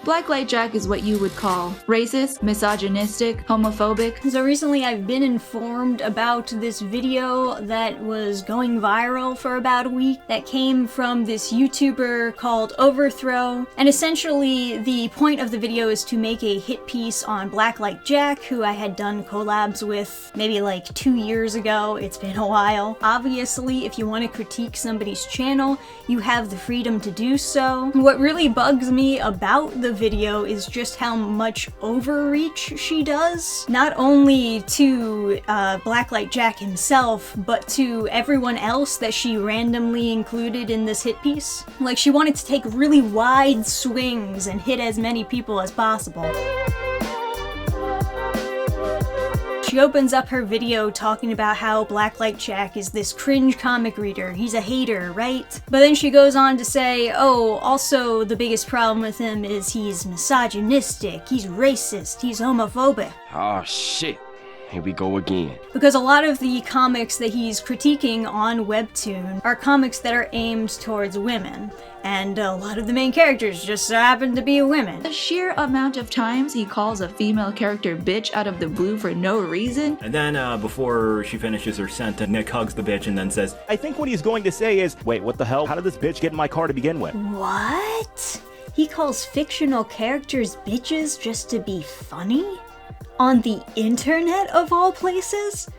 Blacklight Jack is what you would call racist, misogynistic, homophobic. So recently I've been informed about this video that was going viral for about a week that came from this YouTuber called Overthrow. And essentially the point of the video is to make a hit piece on Blacklight Jack, who I had done collabs with maybe like 2 years ago. It's been a while. Obviously, if you want to critique somebody's channel, you have the freedom to do so. What really bugs me about the video is just how much overreach she does. Not only to Blacklight Jack himself, but to everyone else that she randomly included in this hit piece. Like, she wanted to take really wide swings and hit as many people as possible. She opens up her video talking about how Blacklight Jack is this cringe comic reader. He's a hater, right? But then she goes on to say, oh, also the biggest problem with him is he's misogynistic, he's racist, he's homophobic. Oh shit. Here we go again. Because a lot of the comics that he's critiquing on Webtoon are comics that are aimed towards women. And a lot of the main characters just so happen to be women. The sheer amount of times he calls a female character bitch out of the blue for no reason. And then before she finishes her sentence, Nick hugs the bitch and then says, I think what he's going to say is, wait, what the hell? How did this bitch get in my car to begin with? What? He calls fictional characters bitches just to be funny? On the internet of all places?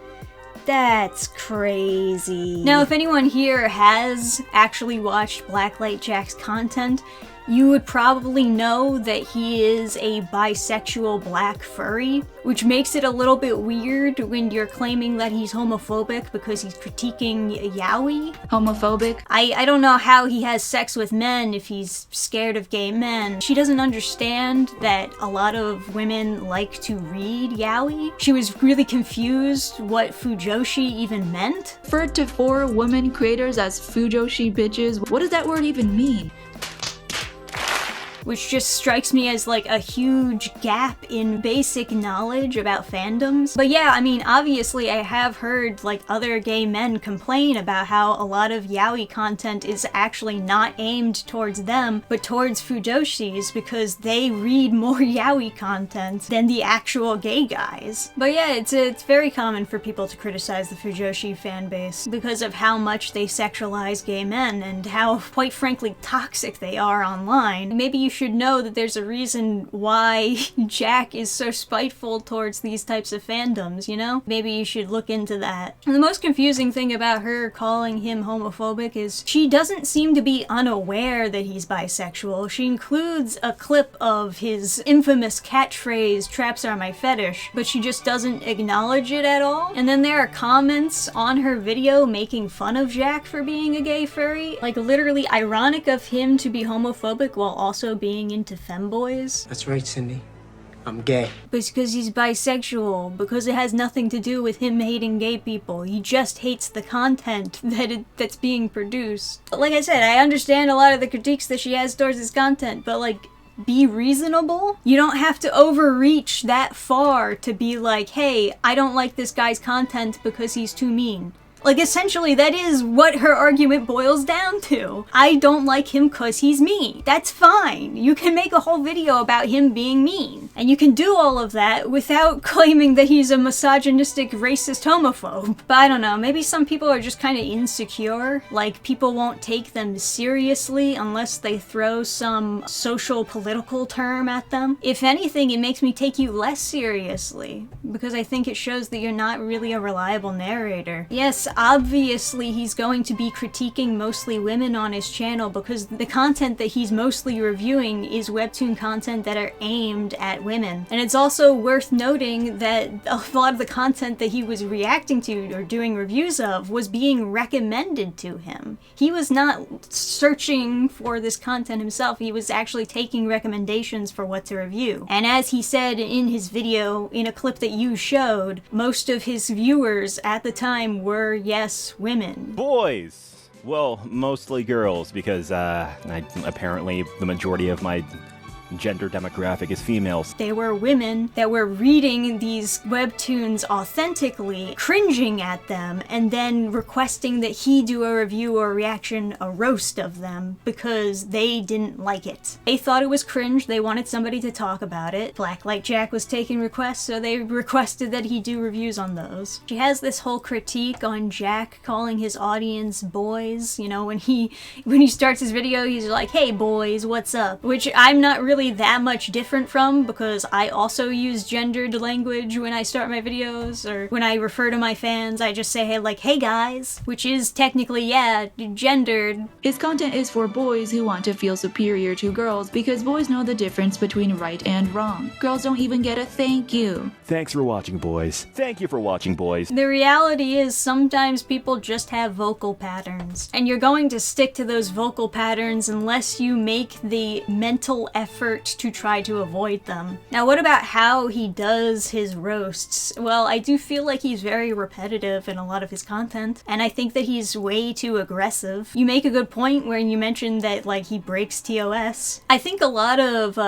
That's crazy. Now, if anyone here has actually watched Blacklight Jack's content, you would probably know that he is a bisexual black furry, which makes it a little bit weird when you're claiming that he's homophobic because he's critiquing yaoi. Homophobic. I don't know how he has sex with men if he's scared of gay men. She doesn't understand that a lot of women like to read yaoi. She was really confused what fujoshi even meant. Referred to 4 women creators as fujoshi bitches. What does that word even mean? Which just strikes me as like a huge gap in basic knowledge about fandoms. But yeah, I mean, obviously I have heard like other gay men complain about how a lot of yaoi content is actually not aimed towards them, but towards fujoshis because they read more yaoi content than the actual gay guys. But yeah, it's very common for people to criticize the fujoshi fan base because of how much they sexualize gay men and how, quite frankly, toxic they are online. Maybe you should know that there's a reason why Jack is so spiteful towards these types of fandoms, you know? Maybe you should look into that. And the most confusing thing about her calling him homophobic is she doesn't seem to be unaware that he's bisexual. She includes a clip of his infamous catchphrase, "traps are my fetish," but she just doesn't acknowledge it at all. And then there are comments on her video making fun of Jack for being a gay furry. Like, literally ironic of him to be homophobic while also being into femboys. That's right, Cindy. I'm gay. But it's because he's bisexual, because it has nothing to do with him hating gay people. He just hates the content that's being produced. Like I said, I understand a lot of the critiques that she has towards his content, but like, be reasonable. You don't have to overreach that far to be like, hey, I don't like this guy's content because he's too mean. Like, essentially, that is what her argument boils down to. I don't like him because he's mean. That's fine. You can make a whole video about him being mean. And you can do all of that without claiming that he's a misogynistic, racist homophobe. But I don't know, maybe some people are just kind of insecure. Like, people won't take them seriously unless they throw some social political term at them. If anything, it makes me take you less seriously, because I think it shows that you're not really a reliable narrator. Yes, obviously he's going to be critiquing mostly women on his channel because the content that he's mostly reviewing is Webtoon content that are aimed at women. And it's also worth noting that a lot of the content that he was reacting to or doing reviews of was being recommended to him. He was not searching for this content himself, he was actually taking recommendations for what to review. And as he said in his video, in a clip that you showed, most of his viewers at the time were, yes, women. Boys! Well, mostly girls, because apparently the majority of my gender demographic is females. They were women that were reading these webtoons authentically, cringing at them, and then requesting that he do a review or reaction, a roast of them, because they didn't like it. They thought it was cringe, they wanted somebody to talk about it. Blacklight Jack was taking requests, so they requested that he do reviews on those. She has this whole critique on Jack calling his audience boys. You know, when he starts his video, he's like, "Hey boys, what's up?" Which I'm not really that much different from, because I also use gendered language when I start my videos, or when I refer to my fans, I just say, hey, like, "Hey guys," which is technically, yeah, gendered. His content is for boys who want to feel superior to girls because boys know the difference between right and wrong. Girls don't even get a thank you. Thanks for watching, boys. Thank you for watching, boys. The reality is sometimes people just have vocal patterns, and you're going to stick to those vocal patterns unless you make the mental effort to try to avoid them. Now, what about how he does his roasts? Well, I do feel like he's very repetitive in a lot of his content, and I think that he's way too aggressive. You make a good point when you mentioned that, like, he breaks TOS. I think a lot of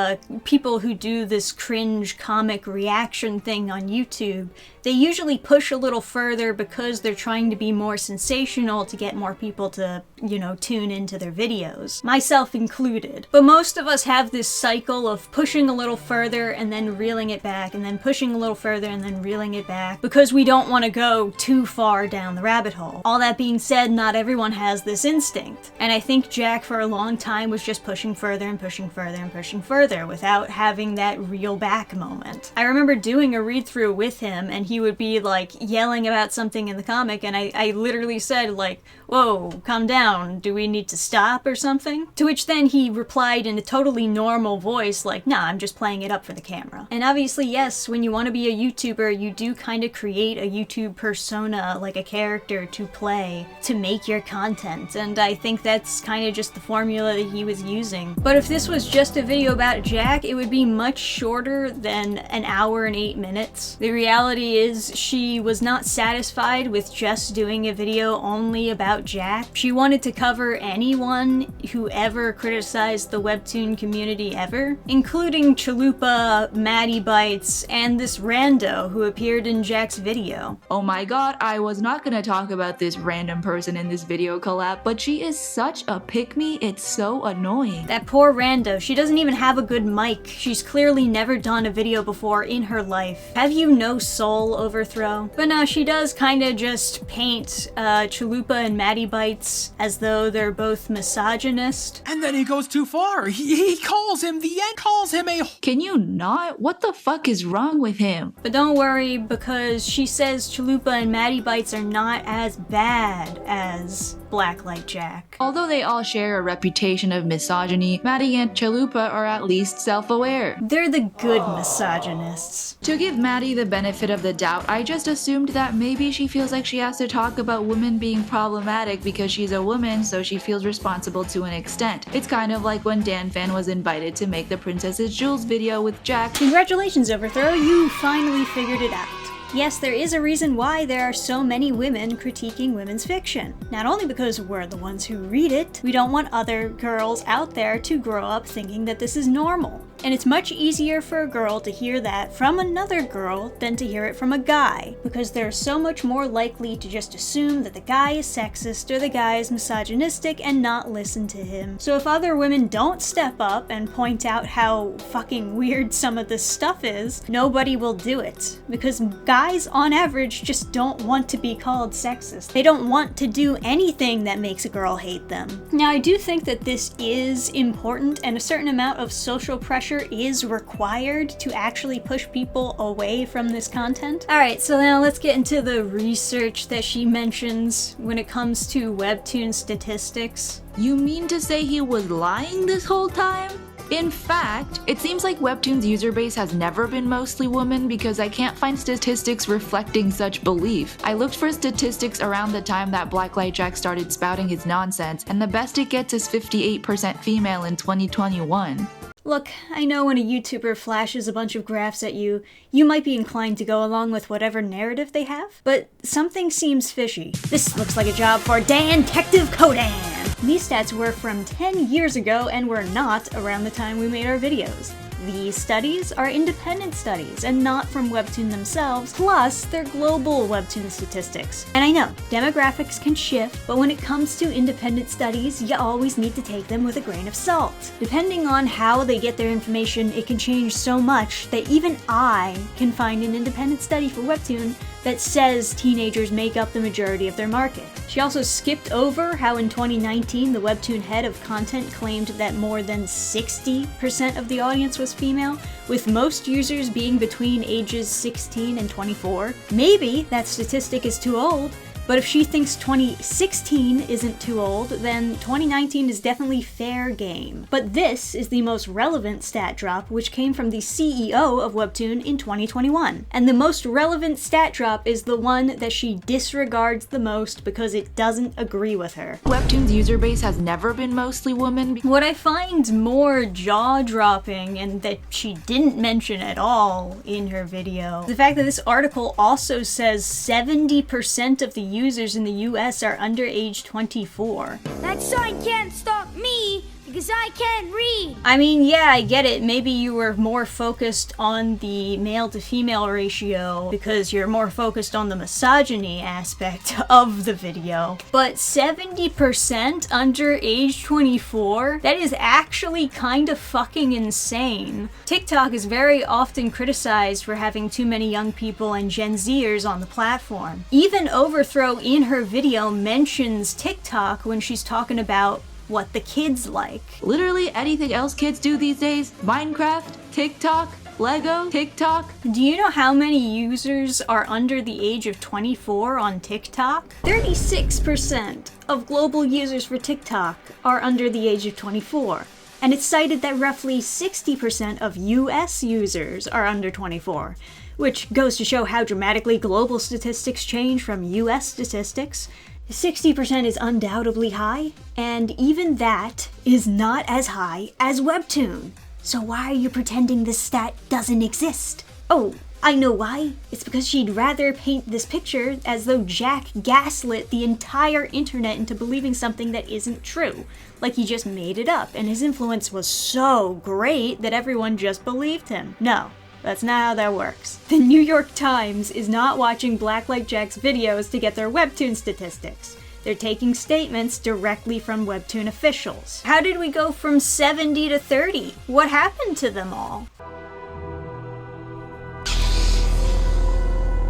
people who do this cringe comic reaction thing on YouTube, they usually push a little further because they're trying to be more sensational to get more people to, you know, tune into their videos. Myself included. But most of us have this cycle of pushing a little further and then reeling it back, and then pushing a little further and then reeling it back, because we don't want to go too far down the rabbit hole. All that being said, not everyone has this instinct. And I think Jack for a long time was just pushing further and pushing further and pushing further without having that reel back moment. I remember doing a read through with him, and he would be like yelling about something in the comic, and I literally said, like, "Whoa, calm down, do we need to stop or something?" To which then he replied in a totally normal voice like, "Nah, I'm just playing it up for the camera." And obviously, yes, when you want to be a YouTuber, you do kind of create a YouTube persona, like a character to play, to make your content, and I think that's kind of just the formula that he was using. But if this was just a video about Jack, it would be much shorter than an hour and 8 minutes. The reality is she was not satisfied with just doing a video only about Jack. She wanted to cover anyone who ever criticized the Webtoon community ever, including Chalupa, Maddie Bites, and this rando who appeared in Jack's video. Oh my god, I was not gonna talk about this random person in this video collab, but she is such a pick-me, it's so annoying. That poor rando, she doesn't even have a good mic. She's clearly never done a video before in her life. Have you no soul, Overthrow? But no, she does kinda just paint Chalupa and Maddie Bites as though they're both misogynist. And then he goes too far. He calls him a... Can you not? What the fuck is wrong with him? But don't worry, because she says Chalupa and Maddie Bites are not as bad as Blacklight Jack. Although they all share a reputation of misogyny, Maddie and Chalupa are at least self-aware. They're the good misogynists. To give Maddie the benefit of the doubt, I just assumed that maybe she feels like she has to talk about women being problematic because she's a woman, so she feels responsible to an extent. It's kind of like when dannphan was invited to make the Princess's Jewels video with Jack. Congratulations, Overthrow, you finally figured it out. Yes, there is a reason why there are so many women critiquing women's fiction. Not only because we're the ones who read it, we don't want other girls out there to grow up thinking that this is normal. And it's much easier for a girl to hear that from another girl than to hear it from a guy, because they're so much more likely to just assume that the guy is sexist or the guy is misogynistic and not listen to him. So if other women don't step up and point out how fucking weird some of this stuff is, nobody will do it. Because guys, on average, just don't want to be called sexist. They don't want to do anything that makes a girl hate them. Now, I do think that this is important, and a certain amount of social pressure is required to actually push people away from this content. Alright, so now let's get into the research that she mentions when it comes to Webtoon statistics. You mean to say he was lying this whole time? In fact, it seems like Webtoon's user base has never been mostly women because I can't find statistics reflecting such belief. I looked for statistics around the time that Blacklight Jack started spouting his nonsense, and the best it gets is 58% female in 2021. Look, I know when a YouTuber flashes a bunch of graphs at you, you might be inclined to go along with whatever narrative they have, but something seems fishy. This looks like a job for Dan Detective Codan. These stats were from 10 years ago and were not around the time we made our videos. These studies are independent studies and not from Webtoon themselves, plus they're global Webtoon statistics. And I know, demographics can shift, but when it comes to independent studies, you always need to take them with a grain of salt. Depending on how they get their information, it can change so much that even I can find an independent study for Webtoon that says teenagers make up the majority of their market. She also skipped over how in 2019 the Webtoon head of content claimed that more than 60% of the audience was female, with most users being between ages 16 and 24. Maybe that statistic is too old, but if she thinks 2016 isn't too old, then 2019 is definitely fair game. But this is the most relevant stat drop, which came from the CEO of Webtoon in 2021. And the most relevant stat drop is the one that she disregards the most because it doesn't agree with her. Webtoon's user base has never been mostly women. What I find more jaw-dropping, and that she didn't mention at all in her video, the fact that this article also says 70% of the users in the US are under age 24. That sign can't stop me because I can't read. I mean, yeah, I get it. Maybe you were more focused on the male to female ratio because you're more focused on the misogyny aspect of the video. But 70% under age 24? That is actually kind of fucking insane. TikTok is very often criticized for having too many young people and Gen Zers on the platform. Even Overthrow in her video mentions TikTok when she's talking about what the kids like. Literally anything else kids do these days. Minecraft, TikTok, Lego, TikTok. Do you know how many users are under the age of 24 on TikTok? 36% of global users for TikTok are under the age of 24. And it's cited that roughly 60% of US users are under 24, which goes to show how dramatically global statistics change from US statistics. 60% is undoubtedly high, and even that is not as high as Webtoon. So why are you pretending this stat doesn't exist? Oh, I know why. It's because she'd rather paint this picture as though Jack gaslit the entire internet into believing something that isn't true. Like he just made it up, and his influence was so great that everyone just believed him. No. That's not how that works. The New York Times is not watching Blacklight Jack's videos to get their Webtoon statistics. They're taking statements directly from Webtoon officials. How did we go from 70 to 30? What happened to them all?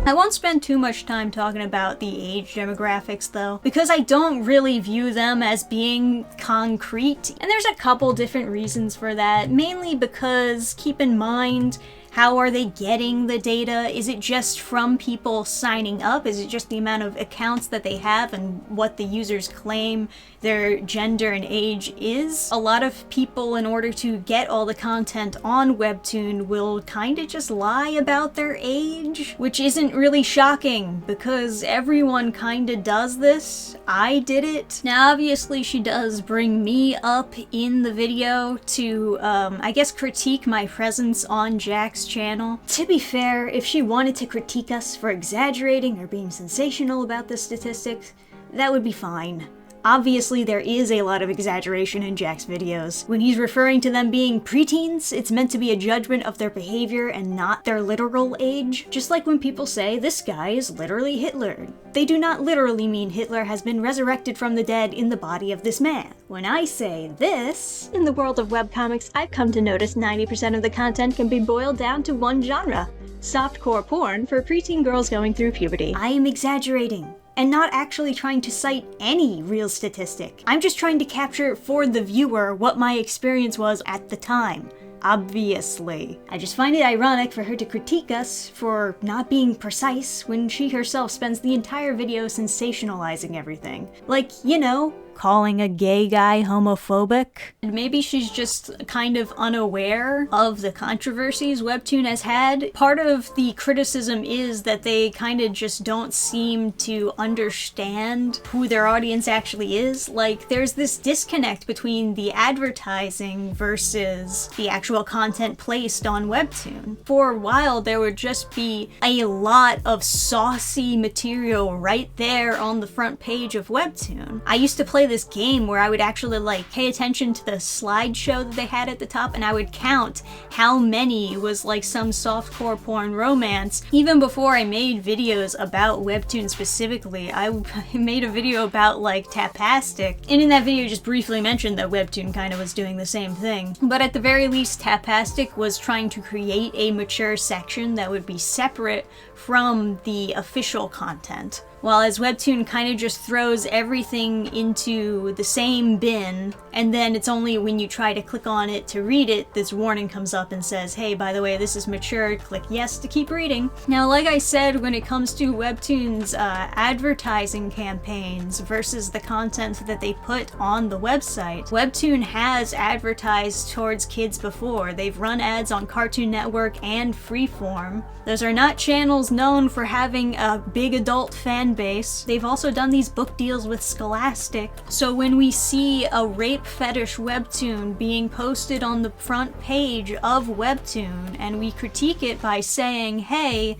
I won't spend too much time talking about the age demographics though, because I don't really view them as being concrete. And there's a couple different reasons for that, mainly because, keep in mind, how are they getting the data? Is it just from people signing up? Is it just the amount of accounts that they have and what the users claim their gender and age is? A lot of people, in order to get all the content on Webtoon, will kind of just lie about their age, which isn't really shocking because everyone kind of does this. I did it. Now, obviously, she does bring me up in the video to, I guess, critique my presence on Jack's channel. To be fair, if she wanted to critique us for exaggerating or being sensational about the statistics, that would be fine. Obviously, there is a lot of exaggeration in Jack's videos. When he's referring to them being preteens, it's meant to be a judgment of their behavior and not their literal age. Just like when people say, this guy is literally Hitler. They do not literally mean Hitler has been resurrected from the dead in the body of this man. When I say this, in the world of webcomics, I've come to notice 90% of the content can be boiled down to one genre: softcore porn for preteen girls going through puberty. I am exaggerating, and not actually trying to cite any real statistic. I'm just trying to capture for the viewer what my experience was at the time. Obviously. I just find it ironic for her to critique us for not being precise when she herself spends the entire video sensationalizing everything. Like, you know, calling a gay guy homophobic. And maybe she's just kind of unaware of the controversies Webtoon has had. Part of the criticism is that they kind of just don't seem to understand who their audience actually is. Like, there's this disconnect between the advertising versus the actual content placed on Webtoon. For a while, there would just be a lot of saucy material right there on the front page of Webtoon. I used to play play this game where I would actually like pay attention to the slideshow that they had at the top, and I would count how many was like some softcore porn romance. Even before I made videos about Webtoon specifically, I made a video about like Tapastic, and in that video just briefly mentioned that Webtoon kind of was doing the same thing. But at the very least, Tapastic was trying to create a mature section that would be separate from the official content. While as Webtoon kind of just throws everything into the same bin, and then it's only when you try to click on it to read it, this warning comes up and says, hey, by the way, this is mature, click yes to keep reading. Now, like I said, when it comes to Webtoon's advertising campaigns versus the content that they put on the website, Webtoon has advertised towards kids before. They've run ads on Cartoon Network and Freeform. Those are not channels known for having a big adult fan base. They've also done these book deals with Scholastic. So when we see a rape fetish webtoon being posted on the front page of Webtoon and we critique it by saying, hey,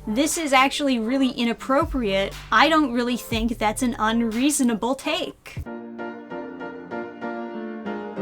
this is actually really inappropriate, I don't really think that's an unreasonable take.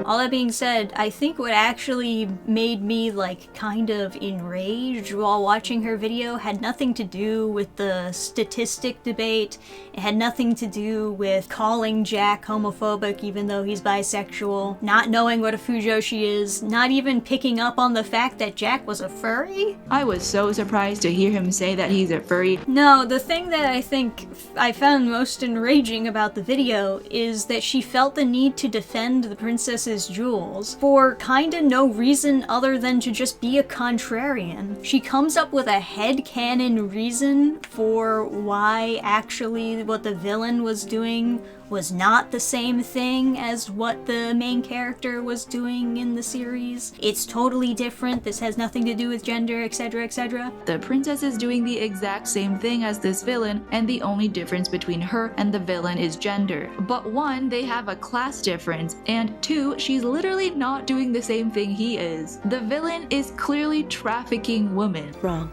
All that being said, I think what actually made me like kind of enraged while watching her video had nothing to do with the statistic debate. It had nothing to do with calling Jack homophobic even though he's bisexual, not knowing what a fujoshi is, not even picking up on the fact that Jack was a furry. I was so surprised to hear him say that he's a furry. No, the thing that I think I found most enraging about the video is that she felt the need to defend the princess's jewels for kinda no reason other than to just be a contrarian. She comes up with a headcanon reason for why actually what the villain was doing was not the same thing as what the main character was doing in the series. It's totally different, this has nothing to do with gender, etc, etc. The princess is doing the exact same thing as this villain, and the only difference between her and the villain is gender. But one, they have a class difference, and two, she's literally not doing the same thing he is. The villain is clearly trafficking women. Wrong.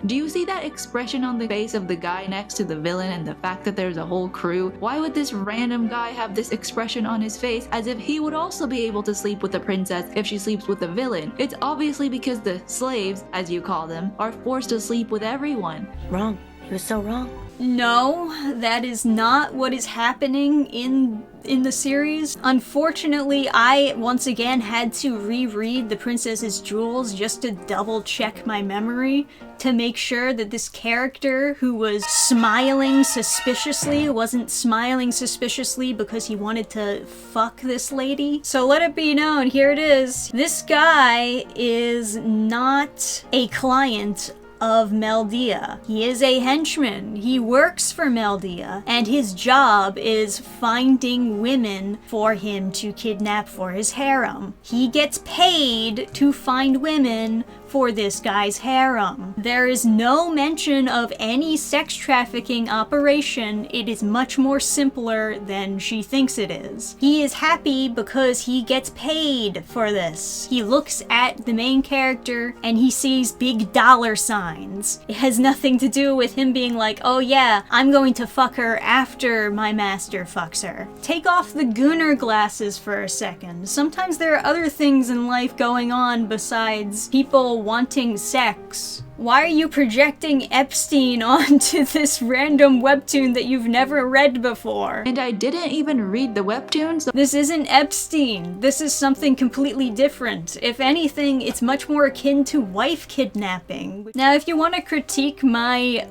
Do you see that expression on the face of the guy next to the villain and the fact that there's a whole crew? Why would this random guy have this expression on his face as if he would also be able to sleep with the princess if she sleeps with the villain? It's obviously because the slaves, as you call them, are forced to sleep with everyone. Wrong. He was so wrong. No, that is not what is happening in the series. Unfortunately, I once again had to reread The Princess's Jewels just to double check my memory to make sure that this character who was smiling suspiciously wasn't smiling suspiciously because he wanted to fuck this lady. So let it be known, here it is. This guy is not a client of Meldia. He is a henchman. He works for Meldia, and his job is finding women for him to kidnap for his harem. He gets paid to find women for this guy's harem. There is no mention of any sex trafficking operation. It is much more simpler than she thinks it is. He is happy because he gets paid for this. He looks at the main character and he sees big dollar signs. It has nothing to do with him being like, oh yeah, I'm going to fuck her after my master fucks her. Take off the gooner glasses for a second. Sometimes there are other things in life going on besides people wanting sex. Why are you projecting Epstein onto this random webtoon that you've never read before? And I didn't even read the webtoon, so This isn't Epstein. This is something completely different. If anything, it's much more akin to wife kidnapping. Now, if you want to critique my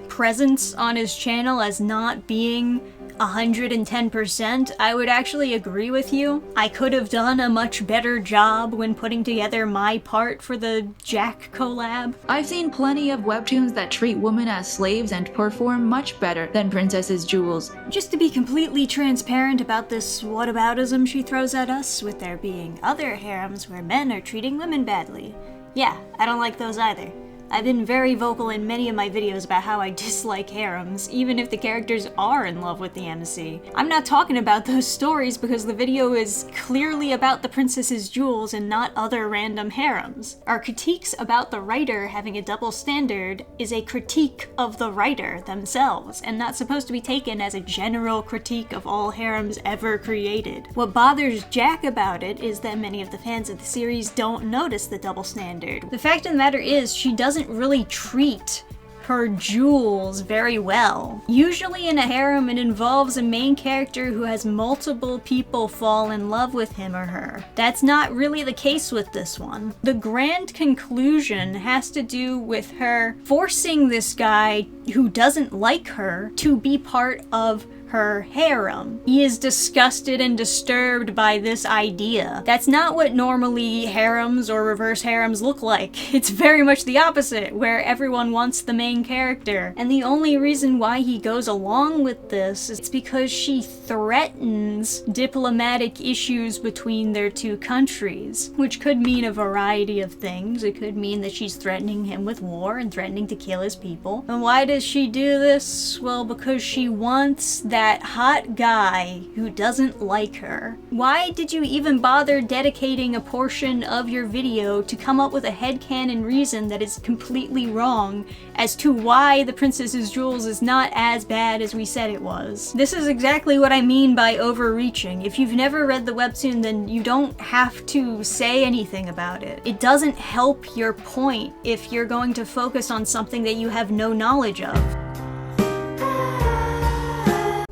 presence on his channel as not being 110%, I would actually agree with you. I could have done a much better job when putting together my part for the Jack collab. I've seen plenty of webtoons that treat women as slaves and perform much better than Princess's Jewels. Just to be completely transparent about this whataboutism she throws at us, with there being other harems where men are treating women badly. Yeah, I don't like those either. I've been very vocal in many of my videos about how I dislike harems, even if the characters are in love with the emissary. I'm not talking about those stories because the video is clearly about the princess's jewels and not other random harems. Our critiques about the writer having a double standard is a critique of the writer themselves, and not supposed to be taken as a general critique of all harems ever created. What bothers Jack about it is that many of the fans of the series don't notice the double standard. The fact of the matter is, she doesn't really treat her jewels very well. Usually in a harem, it involves a main character who has multiple people fall in love with him or her. That's not really the case with this one. The grand conclusion has to do with her forcing this guy who doesn't like her to be part of her harem. He is disgusted and disturbed by this idea. That's not what normally harems or reverse harems look like. It's very much the opposite, where everyone wants the main character. And the only reason why he goes along with this is because she threatens diplomatic issues between their two countries, which could mean a variety of things. It could mean that she's threatening him with war and threatening to kill his people. And why does she do this? Well, because she wants that hot guy who doesn't like her. Why did you even bother dedicating a portion of your video to come up with a headcanon reason that is completely wrong as to why the Princess's Jewels is not as bad as we said it was? This is exactly what I mean by overreaching. If you've never read the webtoon, then you don't have to say anything about it. It doesn't help your point if you're going to focus on something that you have no knowledge of.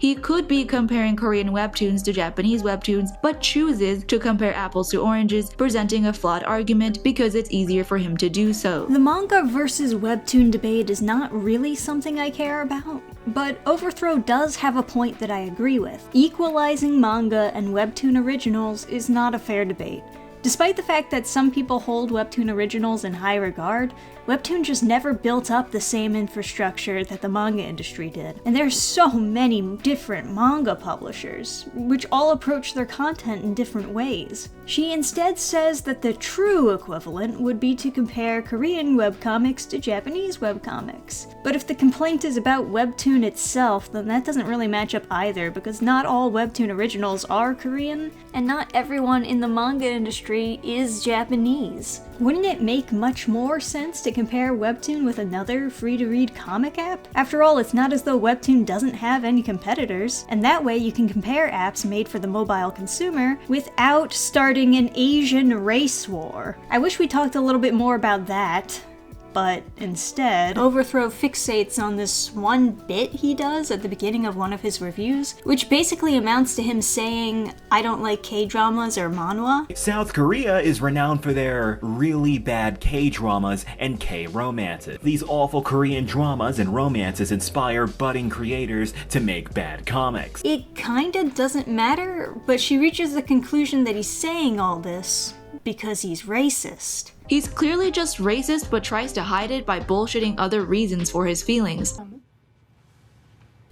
He could be comparing Korean webtoons to Japanese webtoons, but chooses to compare apples to oranges, presenting a flawed argument because it's easier for him to do so. The manga versus webtoon debate is not really something I care about, but Overthrow does have a point that I agree with. Equalizing manga and webtoon originals is not a fair debate. Despite the fact that some people hold webtoon originals in high regard, Webtoon just never built up the same infrastructure that the manga industry did. And there's so many different manga publishers, which all approach their content in different ways. She instead says that the true equivalent would be to compare Korean webcomics to Japanese webcomics. But if the complaint is about Webtoon itself, then that doesn't really match up either, because not all Webtoon originals are Korean, and not everyone in the manga industry is Japanese. Wouldn't it make much more sense to compare Webtoon with another free-to-read comic app? After all, it's not as though Webtoon doesn't have any competitors, and that way you can compare apps made for the mobile consumer without starting an Asian race war. I wish we talked a little bit more about that. But instead, Overthrow fixates on this one bit he does at the beginning of one of his reviews, which basically amounts to him saying, "I don't like K-dramas or manhwa." South Korea is renowned for their really bad K-dramas and K-romances. These awful Korean dramas and romances inspire budding creators to make bad comics. It kinda doesn't matter, but she reaches the conclusion that he's saying all this because he's racist. He's clearly just racist, but tries to hide it by bullshitting other reasons for his feelings.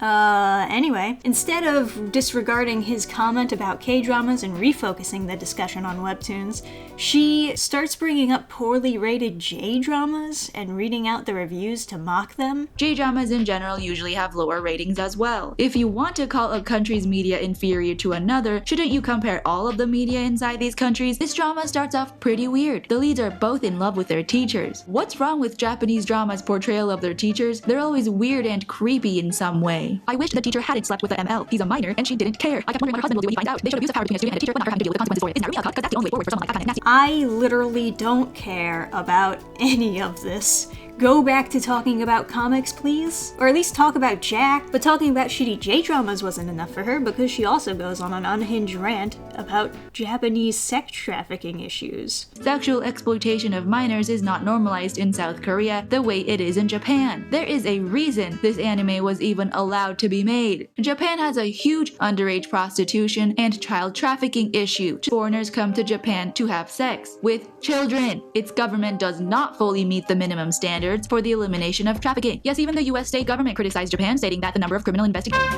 Anyway, instead of disregarding his comment about K-dramas and refocusing the discussion on webtoons, she starts bringing up poorly rated J-dramas and reading out the reviews to mock them. J-dramas in general usually have lower ratings as well. If you want to call a country's media inferior to another, shouldn't you compare all of the media inside these countries? This drama starts off pretty weird. The leads are both in love with their teachers. What's wrong with Japanese drama's portrayal of their teachers? They're always weird and creepy in some way. I wish the teacher hadn't slept with the ML. He's a minor and she didn't care. I kept wondering what her husband will do when he finds out. They should abuse the power between a student and a teacher, but not her having to deal with the consequences for it. Isn't that really a cut? Because that's the only way forward for someone like that kind of nasty. I literally don't care about any of this. Go back to talking about comics, please? Or at least talk about Jack, but talking about shitty J-dramas wasn't enough for her because she also goes on an unhinged rant about Japanese sex trafficking issues. Sexual exploitation of minors is not normalized in South Korea the way it is in Japan. There is a reason this anime was even allowed to be made. Japan has a huge underage prostitution and child trafficking issue. Foreigners come to Japan to have sex with children. Its government does not fully meet the minimum standards for the elimination of trafficking. Yes, even the US state government criticized Japan, stating that the number of criminal investigations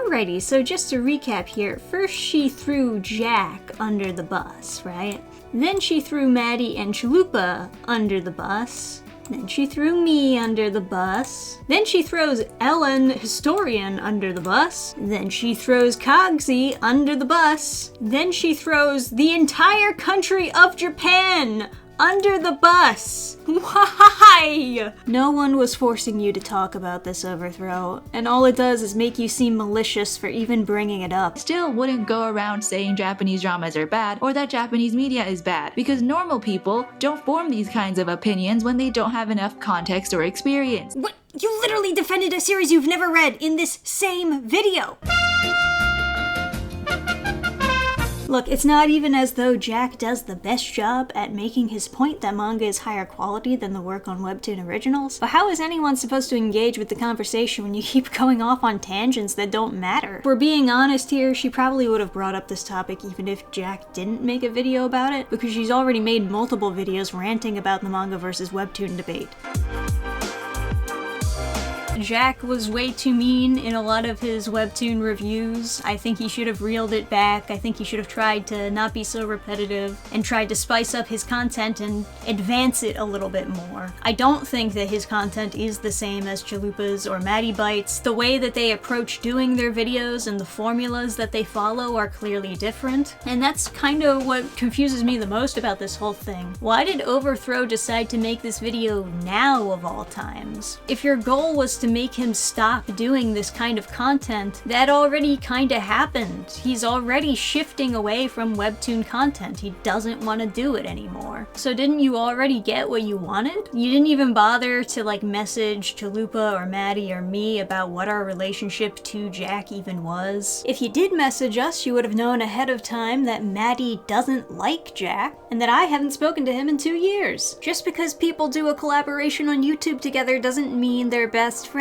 Alrighty, so just to recap here, first she threw Jack under the bus, right? Then she threw Maddie and Chalupa under the bus. Then she threw me under the bus. Then she throws Ellen, historian, under the bus. Then she throws Cogsy under the bus. Then she throws the entire country of Japan under the bus. Why? No one was forcing you to talk about this, Overthrow, and all it does is make you seem malicious for even bringing it up. Still wouldn't go around saying Japanese dramas are bad or that Japanese media is bad, because normal people don't form these kinds of opinions when they don't have enough context or experience. What? You literally defended a series you've never read in this same video! Look, it's not even as though Jack does the best job at making his point that manga is higher quality than the work on Webtoon originals, but how is anyone supposed to engage with the conversation when you keep going off on tangents that don't matter? If we're being honest here, she probably would have brought up this topic even if Jack didn't make a video about it, because she's already made multiple videos ranting about the manga versus Webtoon debate. Jack was way too mean in a lot of his Webtoon reviews. I think he should have reeled it back. I think he should have tried to not be so repetitive and tried to spice up his content and advance it a little bit more. I don't think that his content is the same as Chalupa's or Maddie Bites. The way that they approach doing their videos and the formulas that they follow are clearly different, and that's kind of what confuses me the most about this whole thing. Why did Overthrow decide to make this video now of all times? If your goal was to make him stop doing this kind of content, that already kinda happened. He's already shifting away from Webtoon content. He doesn't want to do it anymore. So didn't you already get what you wanted? You didn't even bother to message Chalupa or Maddie or me about what our relationship to Jack even was. If you did message us, you would have known ahead of time that Maddie doesn't like Jack and that I haven't spoken to him in 2 years. Just because people do a collaboration on YouTube together doesn't mean they're best friends.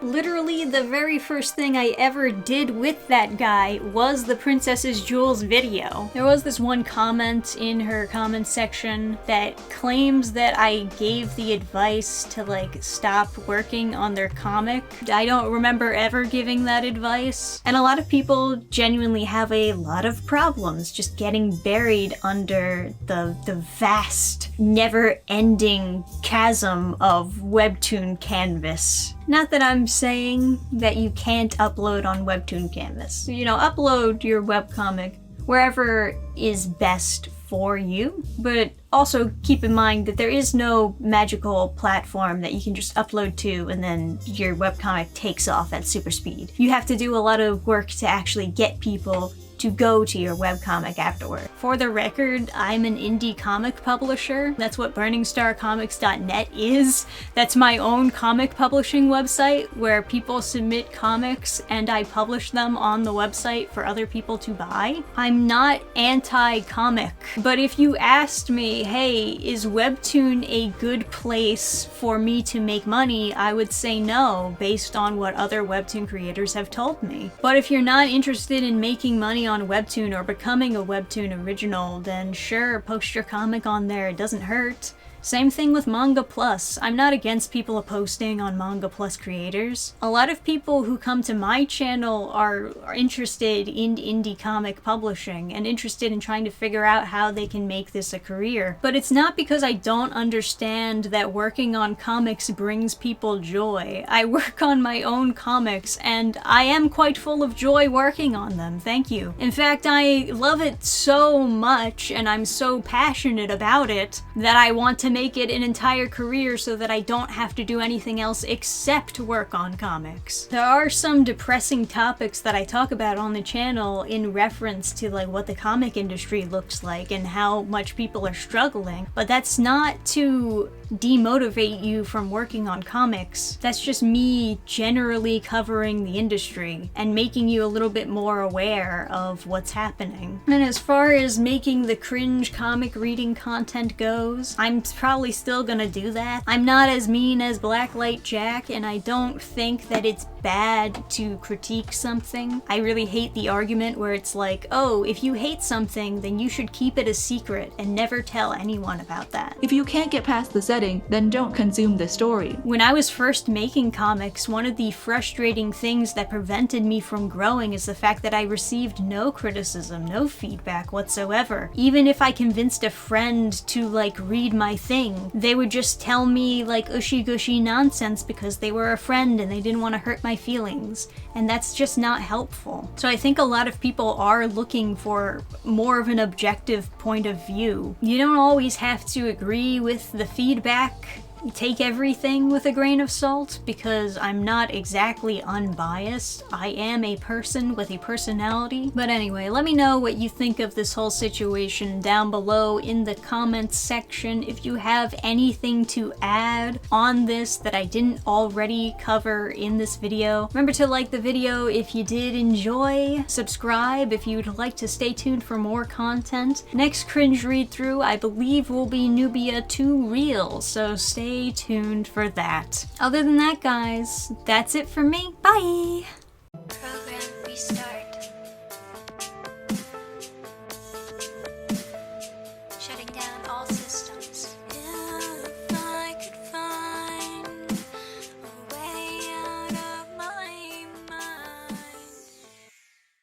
Literally, the very first thing I ever did with that guy was the Princess's Jewels video. There was this one comment in her comment section that claims that I gave the advice to stop working on their comic. I don't remember ever giving that advice. And a lot of people genuinely have a lot of problems just getting buried under the vast, never-ending chasm of Webtoon canvas. Not that I'm saying that you can't upload on Webtoon Canvas. Upload your webcomic wherever is best for you, but also keep in mind that there is no magical platform that you can just upload to and then your webcomic takes off at super speed. You have to do a lot of work to actually get people to go to your webcomic afterward. For the record, I'm an indie comic publisher. That's what burningstarcomics.net is. That's my own comic publishing website where people submit comics and I publish them on the website for other people to buy. I'm not anti-comic, but if you asked me, hey, is Webtoon a good place for me to make money, I would say no, based on what other Webtoon creators have told me. But if you're not interested in making money on Webtoon or becoming a Webtoon original, then sure, post your comic on there, it doesn't hurt. Same thing with Manga Plus. I'm not against people posting on Manga Plus creators. A lot of people who come to my channel are interested in indie comic publishing and interested in trying to figure out how they can make this a career. But it's not because I don't understand that working on comics brings people joy. I work on my own comics and I am quite full of joy working on them, thank you. In fact, I love it so much and I'm so passionate about it that I want to make it an entire career so that I don't have to do anything else except work on comics. There are some depressing topics that I talk about on the channel in reference to what the comic industry looks like and how much people are struggling, but that's not to demotivate you from working on comics. That's just me generally covering the industry and making you a little bit more aware of what's happening. And as far as making the cringe comic reading content goes, I'm probably still gonna do that. I'm not as mean as Blacklight Jack, and I don't think that it's bad to critique something. I really hate the argument where it's oh, if you hate something, then you should keep it a secret and never tell anyone about that. If you can't get past the upsetting, then don't consume the story. When I was first making comics, one of the frustrating things that prevented me from growing is the fact that I received no criticism, no feedback whatsoever. Even if I convinced a friend to like read my thing, they would just tell me like ushy-gushy nonsense because they were a friend and they didn't want to hurt my feelings. And that's just not helpful. So I think a lot of people are looking for more of an objective point of view. You don't always have to agree with the feedback. Take everything with a grain of salt, because I'm not exactly unbiased. I am a person with a personality. But anyway, let me know what you think of this whole situation down below in the comments section. If you have anything to add on this that I didn't already cover in this video, remember to like the video if you did enjoy, subscribe if you'd like to stay tuned for more content. Next cringe read through, I believe, will be Nubia 2 Real, so stay tuned for that. Other than that, guys, that's it for me. Bye! Program restart.